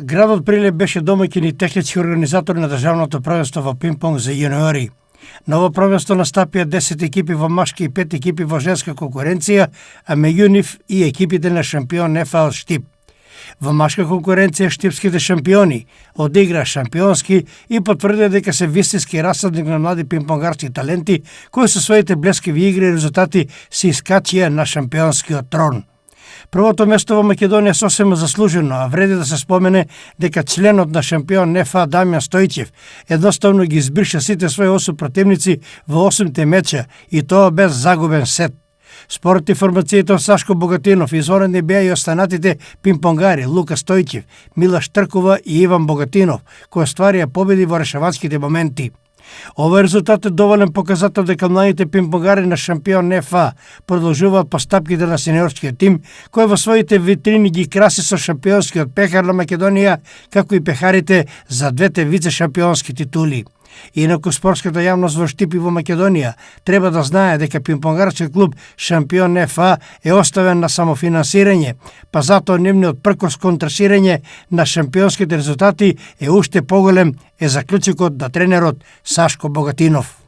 Градот Прилеп беше домаќин и технички организатор на државното првенство во пинг-понг за јуниори. На ово првенство настапија 10 екипи во машки и 5 екипи во женска конкуренција, а меѓу нив и екипите на шампион НФА од Штип. Во машка конкуренција штипските шампиони одигра шампионски и потврдија дека се вистински расадник на млади пинг-понгарски таленти кои со своите блескави игри и резултати се искачија на шампионскиот трон. Првото место во Македонија сосема заслужено, а вреди да се спомене дека членот на шампион НФА Дамјан Стојчев едноставно ги избриша сите своји 8 противници во 8 меча и тоа без загубен сет. Според информациите од Сашко Богатинов, изворени беа и останатите пинг-понгари Лука Стојчев, Милаш Тркова и Иван Богатинов, кои остварија победи во решавачките моменти. Овој резултат е доволен показател дека младите пинг-понгари на шампион НФА продолжуваат постапките на сениорскиот тим, кој во своите витрини ги краси со шампионскиот пехар на Македонија, како и пехарите за двете вице-шампионски титули. Инаку спортската јавност во Штип и во Македонија треба да знае дека пинг-понгарскиот клуб шампион НФА е оставен на самофинансирање, па затоа нивниот пркос кон трасирање на шампионските резултати е уште поголем, е заклучокот на тренерот Сашко Богатинов.